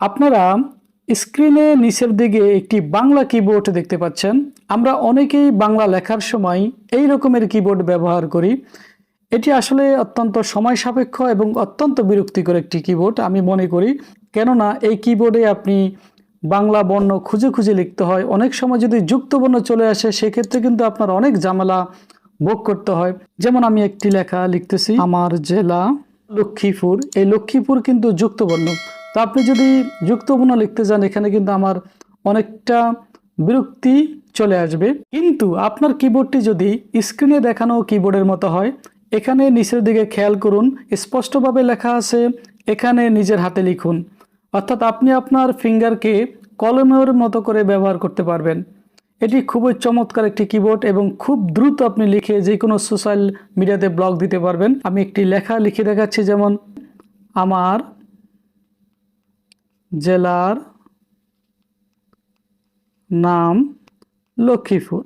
আপনারা স্ক্রিনে নিচের দিকে একটি বাংলা কিবোর্ড দেখতে পাচ্ছেন। আমরা অনেকেই বাংলা লেখার সময় এই রকমের কিবোর্ড ব্যবহার করি। এটি আসলে অত্যন্ত সময় সাপেক্ষ এবং অত্যন্ত বিরক্তিকর একটি কিবোর্ড আমি মনে করি। কেননা এই কিবোর্ডে আপনি বাংলা বর্ণ খুঁজে খুঁজে লিখতে হয়। অনেক সময় যদি যুক্ত বর্ণ চলে আসে সেক্ষেত্রে কিন্তু আপনার অনেক ঝামেলা ভোগ করতে হয়। যেমন আমি একটি লেখা লিখতেছি, আমার জেলা লক্ষ্মীপুর। এই লক্ষ্মীপুর কিন্তু যুক্ত বর্ণ। তো আপনি যদি যুক্ত বর্ণ লিখতে যান এখানে কিন্তু আমার অনেকটা বিরক্তি চলে আসবে। কিন্তু আপনার কিবোর্ডটি যদি স্ক্রিনে দেখানো কিবোর্ডের মতো হয়, এখানে নিচের দিকে খেয়াল করুন, স্পষ্টভাবে লেখা আছে এখানে নিজের হাতে লিখুন। অর্থাৎ আপনি আপনার ফিঙ্গারকে কলমের মতো করে ব্যবহার করতে পারবেন। এটি খুবই চমৎকার একটি কিবোর্ড এবং খুব দ্রুত আপনি লিখে যে কোনো সোশ্যাল মিডিয়াতে ব্লগ দিতে পারবেন। আমি একটি লেখা লিখে দেখাচ্ছি, যেমন আমার জেলার নাম লক্ষ্মীপুর।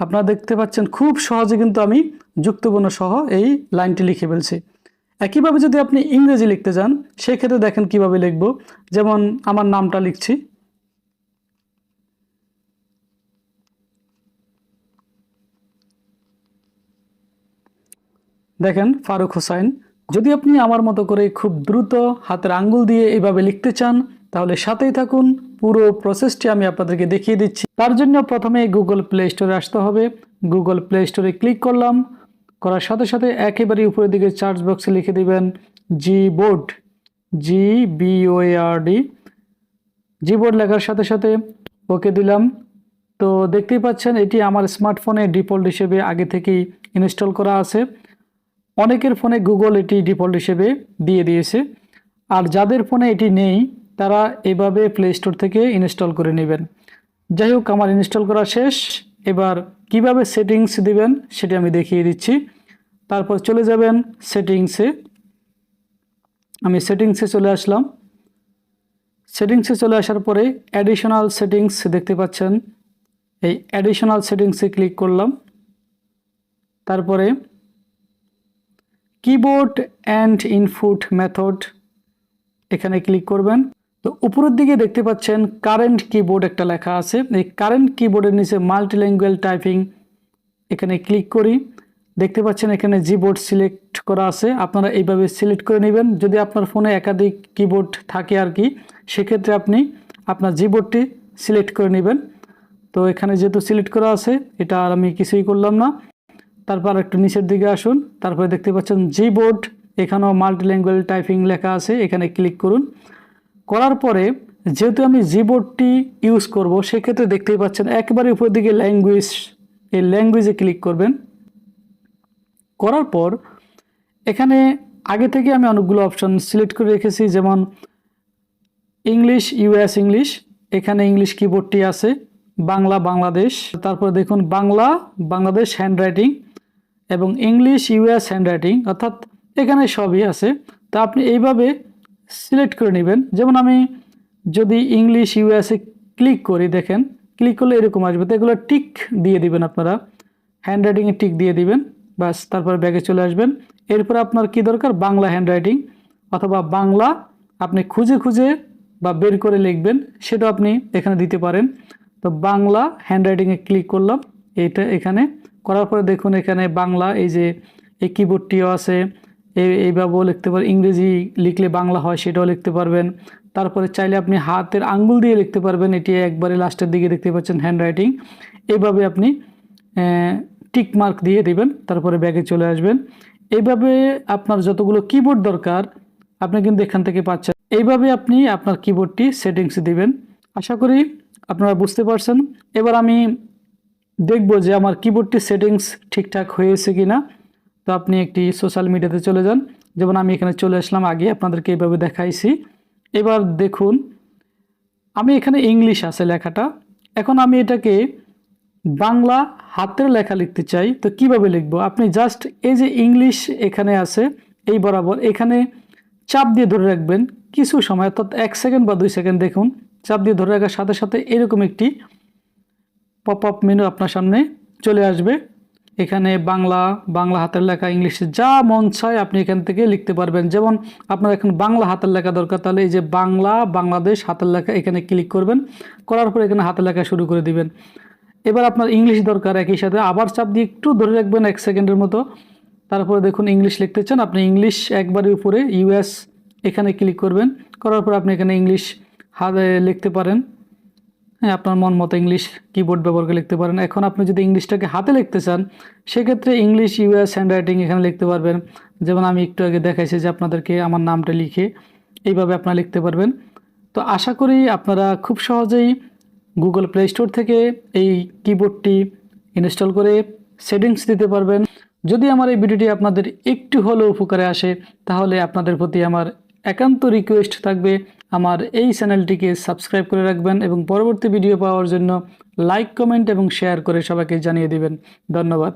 আপনারা দেখতে পাচ্ছেন খুব সহজে কিন্তু আমি যুক্তবর্ণ সহ এই লাইনটি লিখে ফেলছি। একইভাবে যদি আপনি ইংরেজি লিখতে যান সেক্ষেত্রে দেখেন কিভাবে লিখব। যেমন আমার নামটা লিখছি, দেখেন ফারুক হোসাইন। যদি আপনি আমার মতো করে খুব দ্রুত হাতের আঙ্গুল দিয়ে এইভাবে লিখতে চান তাহলে সাথেই থাকুন, পুরো প্রসেসটি আমি আপনাদেরকে দেখিয়ে দিচ্ছি। তার জন্য প্রথমে গুগল প্লে স্টোরে আসতে হবে। গুগল প্লে স্টোরে ক্লিক করলাম, করার সাথে সাথে একেবারে উপরের দিকে সার্চ বক্সে লিখে দিবেন জিবোর্ড, GBOARD। জিবোর্ড লেখার সাথে সাথে ওকে দিলাম। তো দেখতেই পাচ্ছেন এটি আমার স্মার্টফোনে ডিফল্ট হিসেবে আগে থেকেই ইনস্টল করা আছে। অনেকের ফোনে গুগল এটি ডিফল্ট হিসেবে দিয়ে দিয়েছে, আর যাদের ফোনে এটি নেই তারা এভাবে প্লে স্টোর থেকে ইনস্টল করে নেবেন। যাই হোক, আমার ইনস্টল করা শেষ। এবার কিভাবে সেটিংস দিবেন সেটি আমি দেখিয়ে দিচ্ছি। তারপর চলে যাবেন সেটিংসে। আমি সেটিংসে চলে আসলাম। সেটিংসে চলে আসার পরে অ্যাডিশনাল সেটিংস দেখতে পাচ্ছেন, এই অ্যাডিশনাল সেটিংসে ক্লিক করলাম। তারপরে কিবোর্ড অ্যান্ড ইনপুট মেথড এখানে ক্লিক করবেন। তো উপরের দিকে দেখতে পাচ্ছেন কারেন্ট কিবোর্ড একটা লেখা আছে। এই কারেন্ট কিবোর্ডের নিচে মাল্টিল্যাঙ্গুয়েজ টাইপিং এখানে ক্লিক করি। দেখতে পাচ্ছেন এখানে জিবোর্ড সিলেক্ট করা আছে। আপনারা এইভাবে সিলেক্ট করে নেবেন। যদি আপনার ফোনে একাধিক কিবোর্ড থাকে আর কি, সেক্ষেত্রে আপনি আপনার জিবোর্ডটি সিলেক্ট করে নেবেন। তো এখানে যেহেতু সিলেক্ট করা আছে এটা আর আমি কিছুই করলাম না। তারপর একটু নিচের দিকে আসুন, তারপরে দেখতে পাচ্ছেন জিবোর্ড, এখানেও মাল্টিল্যাঙ্গুয়েজ টাইপিং লেখা আছে, এখানে ক্লিক করুন। করার পরে যেহেতু আমি জিবোর্ডটি ইউজ করব সেক্ষেত্রে দেখতেই পাচ্ছেন একেবারে উপর দিকে ল্যাঙ্গুয়েজ, এই ল্যাঙ্গুয়েজে ক্লিক করবেন। করার পর এখানে আগে থেকে আমি অনেকগুলো অপশন সিলেক্ট করে রেখেছি, যেমন ইংলিশ, US ইংলিশ, এখানে ইংলিশ কিবোর্ডটি আছে, বাংলা বাংলাদেশ, তারপর দেখুন বাংলা বাংলাদেশ হ্যান্ডরাইটিং এবং ইংলিশ US হ্যান্ডরাইটিং, অর্থাৎ এখানে সবই আছে। তো আপনি এইভাবে সিলেক্ট করে নেবেন। যেমন আমি যদি ইংলিশ US-এ ক্লিক করি, দেখেন ক্লিক করলে এরকম আসবে। তো এগুলো টিক দিয়ে দিবেন, আপনারা হ্যান্ডরাইটিংয়ে টিক দিয়ে দিবেন, বাস। তারপর ব্যাগে চলে আসবেন। এরপর আপনার কি দরকার, বাংলা হ্যান্ডরাইটিং অথবা বাংলা আপনি খুঁজে খুঁজে বা বের করে লিখবেন, সেটা আপনি এখানে দিতে পারেন। তো বাংলা হ্যান্ডরাইটিংয়ে ক্লিক করলাম, এইটা এখানে করার পরে দেখুন এখানে বাংলা এই যে এই কিবোর্ডটিও আছে, এইভাবেও লিখতে পারেন। ইংরেজি লিখলে বাংলা হয় সেটাও লিখতে পারবেন। তারপরে চাইলে আপনি হাতের আঙ্গুল দিয়ে লিখতে পারবেন, এটি একবারে লাস্টের দিকে দেখতে পাচ্ছেন হ্যান্ডরাইটিং। এইভাবে আপনি টিক মার্ক দিয়ে দিবেন, তারপরে ব্যাগে চলে আসবেন। এইভাবে আপনার যতগুলো কিবোর্ড দরকার আপনি কিন্তু এখান থেকে পাচ্ছেন। এইভাবে আপনি আপনার কিবোর্ডটি সেটিংস দিবেন। আশা করি আপনারা বুঝতে পারছেন। এবার আমি দেখব যে আমার কিবোর্ডটি সেটিংস ঠিকঠাক হয়েছে কিনা। তো আপনি একটি সোশ্যাল মিডিয়াতে চলে যান, যেমন আমি এখানে চলে আসলাম, আগে আপনাদেরকে এইভাবে দেখাইছি। এবার দেখুন আমি এখানে ইংলিশ আছে লেখাটা, এখন আমি এটাকে বাংলা হাতের লেখা লিখতে চাই। তো কিভাবে লিখবো, আপনি জাস্ট এই যে ইংলিশ এখানে আছে এই বরাবর এখানে চাপ দিয়ে ধরে রাখবেন কিছু সময়, অর্থাৎ 1 সেকেন্ড বা 2 সেকেন্ড। দেখুন চাপ দিয়ে ধরে রাখার সাথে সাথে এরকম একটি পপ আপ মেনু আপনার সামনে চলে আসবে। এখানে বাংলা, বাংলা হাতের লেখা, ইংলিশে যা মন চায় আপনি এখান থেকে লিখতে পারবেন। যেমন আপনার এখন বাংলা হাতের লেখা দরকার, তাহলে এই যে বাংলা, বাংলাদেশ হাতের লেখা এখানে ক্লিক করবেন, করার পর এখানে হাতের লেখা শুরু করে দিবেন। এবার আপনার ইংলিশ দরকার, একই সাথে আবার চাপ দিয়ে একটু ধরে রাখবেন 1 সেকেন্ডের মতো। তারপরে দেখুন ইংলিশ লিখতে চান, আপনি ইংলিশ একবারে উপরে ইউএস এখানে ক্লিক করবেন, করার পর আপনি এখানে ইংলিশ হাতে লিখতে পারেন। হ্যাঁ, আপনার মন মতো ইংলিশ কিবোর্ড ব্যবহার করে লিখতে পারেন। এখন আপনি যদি ইংলিশটাকে হাতে লিখতে চান, সেক্ষেত্রে ইংলিশ ইউএস হ্যান্ডরাইটিং এখানে লিখতে পারবেন। যেমন আমি একটু আগে দেখাইছি যে আপনাদেরকে আমার নামটা লিখে এইভাবে আপনারা লিখতে পারবেন। তো আশা করি আপনারা খুব সহজেই গুগল প্লে স্টোর থেকে এই কিবোর্ডটি ইনস্টল করে সেটিংস দিতে পারবেন। যদি আমার এই ভিডিওটি আপনাদের একটু হলেও উপকারে আসে, তাহলে আপনাদের প্রতি আমার একান্ত রিকোয়েস্ট থাকবে আমার এই চ্যানেলটিকে সাবস্ক্রাইব করে রাখবেন এবং পরবর্তী ভিডিও পাওয়ার জন্য লাইক, কমেন্ট এবং শেয়ার করে সবাইকে জানিয়ে দিবেন। ধন্যবাদ।